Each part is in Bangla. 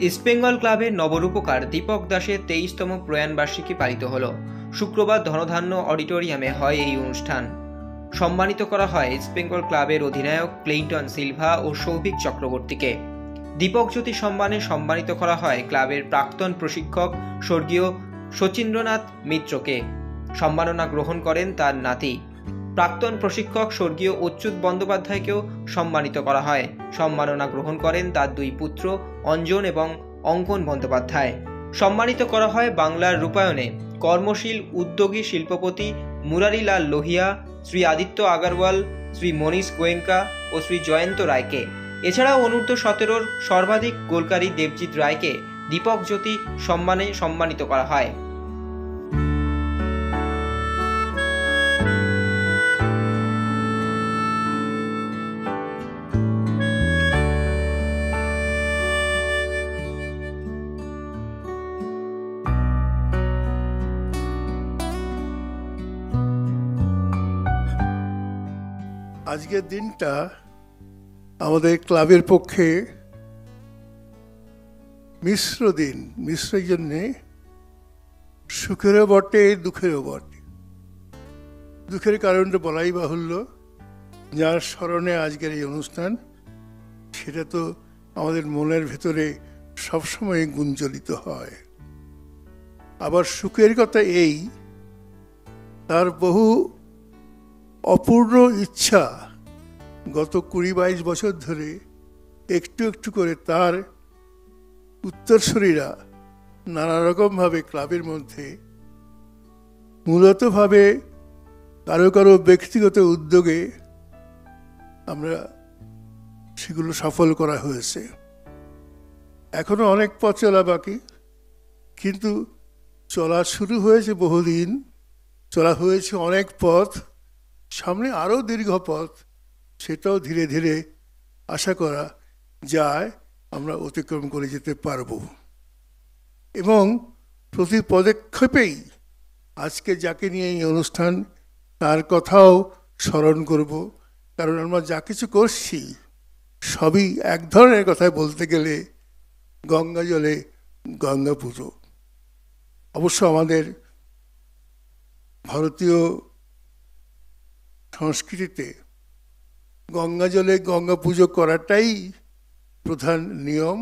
ইস্টবেঙ্গল ক্লাবের নবরূপকার দীপক দাসের 23তম প্রয়াণবার্ষিকী পালিত হল। শুক্রবার ধনধান্য অডিটোরিয়ামে হয় এই অনুষ্ঠান। সম্মানিত করা হয় ইস্টবেঙ্গল ক্লাবের অধিনায়ক ক্লেইটন সিলভা ও সৌভিক চক্রবর্তীকে। দীপক জ্যোতি সম্মানে সম্মানিত করা হয় ক্লাবের প্রাক্তন প্রশিক্ষক স্বর্গীয় শচীন্দ্রনাথ মিত্রকে। সম্মাননা গ্রহণ করেন তার নাতি প্রাক্তন প্রশিক্ষক স্বর্গীয় অচ্যুত বন্দ্যোপাধ্যায়কেও সম্মানিত করা হয়। সম্মাননা গ্রহণ করেন তার দুই পুত্র অঞ্জন এবং অঙ্কন বন্দ্যোপাধ্যায়। সম্মানিত করা হয় বাংলার রূপায়ণে কর্মশীল উদ্যোগী শিল্পপতি মুরারিলাল লোহিয়া, শ্রী আদিত্য আগারওয়াল, শ্রী মনীষ গোয়েঙ্কা ও শ্রী জয়ন্ত রায়কে। এছাড়াও অনূর্ধ্ব-17 সর্বাধিক গোলকারী দেবজিৎ রায়কে দীপক জ্যোতি সম্মানে সম্মানিত করা হয়। আজকের দিনটা আমাদের ক্লাবের পক্ষে মিশ্র দিন। মিশ্র জন্যে সুখেরও বটে, দুঃখেরও বটে। দুঃখের কারণটা বলাই বাহুল্য, যার স্মরণে আজকের এই অনুষ্ঠান, সেটা তো আমাদের মনের ভেতরে সবসময় গুঞ্জরিত হয়। আবার সুখের কথা এই, তার বহু অপূর্ণ ইচ্ছা গত 20-22 বছর ধরে একটু একটু করে তার উত্তরসূরিরা নানা রকমভাবে ক্লাবের মধ্যে মূলতভাবে কারো কারো ব্যক্তিগত উদ্যোগে আমরা সেগুলো সফল করা হয়েছে। এখনো অনেক পথ চলা বাকি, কিন্তু চলা শুরু হয়েছে বহুদিন, চলা হয়েছে অনেক পথ, সামনে আরও দীর্ঘ পথ, সেটাও ধীরে ধীরে আশা করা যায় আমরা অতিক্রম করে যেতে পারব। এবং প্রতি পদক্ষেপেই আজকে যাকে নিয়ে এই অনুষ্ঠান, তার কথাও স্মরণ করব। কারণ আমরা যা কিছু করছি সবই এক ধরনের কথায় বলতে গেলে গঙ্গা জলে গঙ্গা পুজো। অবশ্য আমাদের ভারতীয় সংস্কৃতিতে গঙ্গা জলে গঙ্গা পুজো করাটাই প্রধান নিয়ম,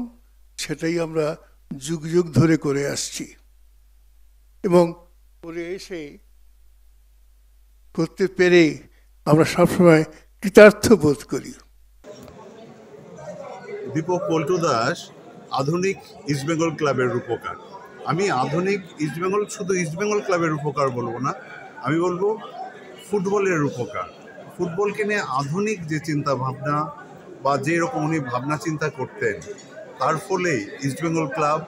সেটাই আমরা যুগ যুগ ধরে করে আসছি এবং করে এসে করতে পেরে আমরা সবসময় কৃতার্থ বোধ করি। দীপক পল্টু দাস আধুনিক ইস্টবেঙ্গল ক্লাবের রূপকার। আমি আধুনিক ইস্টবেঙ্গল, শুধু ইস্টবেঙ্গল ক্লাবের রূপকার বলবো না, আমি বলবো ফুটবলের রূপকার। ফুটবলকে নিয়ে আধুনিক যে চিন্তা ভাবনা বা যে রকম উনি ভাবনা চিন্তা করতেন, তার ফলে ইস্টবেঙ্গল ক্লাব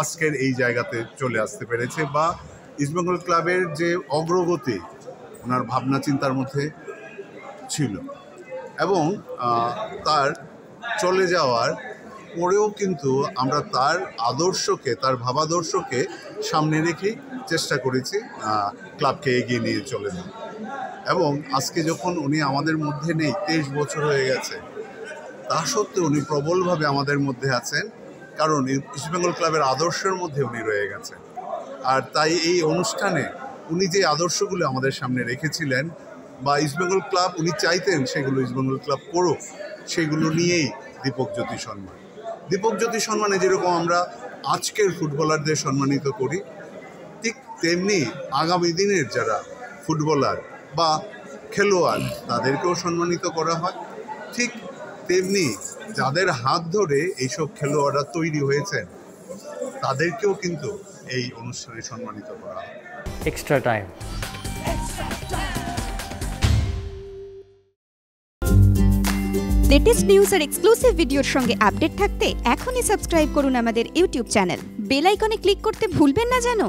আজকের এই জায়গাতে চলে আসতে পেরেছে, বা ইস্টবেঙ্গল ক্লাবের যে অগ্রগতি ওনার ভাবনা চিন্তার মধ্যে ছিল। এবং তার চলে যাওয়ার পরেও কিন্তু আমরা তার আদর্শকে, তার ভাবাদর্শকে সামনে রেখেই চেষ্টা করেছি ক্লাবকে এগিয়ে নিয়ে চলে যাওয়া। এবং আজকে যখন উনি আমাদের মধ্যে নেই, 23 বছর হয়ে গেছে, তা সত্ত্বেও উনি প্রবলভাবে আমাদের মধ্যে আছেন, কারণ ইস্টবেঙ্গল ক্লাবের আদর্শের মধ্যে উনি রয়ে গেছেন। আর তাই এই অনুষ্ঠানে উনি যে আদর্শগুলো আমাদের সামনে রেখেছিলেন বা ইস্টবেঙ্গল ক্লাব উনি চাইতেন সেগুলো ইস্টবেঙ্গল ক্লাব করুক, সেগুলো নিয়েই দীপক জ্যোতি সম্মান। দীপক জ্যোতি সম্মানে যেরকম আমরা আজকের ফুটবলারদের সম্মানিত করি, ঠিক তেমনি আগামী দিনের যারা ফুটবলার বা খেলোয়াড় তাদেরকেও সম্মানিত করা হয়। ঠিক তেমনি যাদের হাত ধরে এইসব খেলোয়াড়রা তৈরি হয়েছেন, তাদেরকেও কিন্তু এই অনুষ্ঠানে সম্মানিত করা হয়। Extra time. লেটেস্ট নিউজ আর এক্সক্লুসিভ ভিডিওর সঙ্গে আপডেট থাকতে এখনই সাবস্ক্রাইব করুন আমাদের ইউটিউব চ্যানেল। বেল আইকনে ক্লিক করতে ভুলবেন না যেন।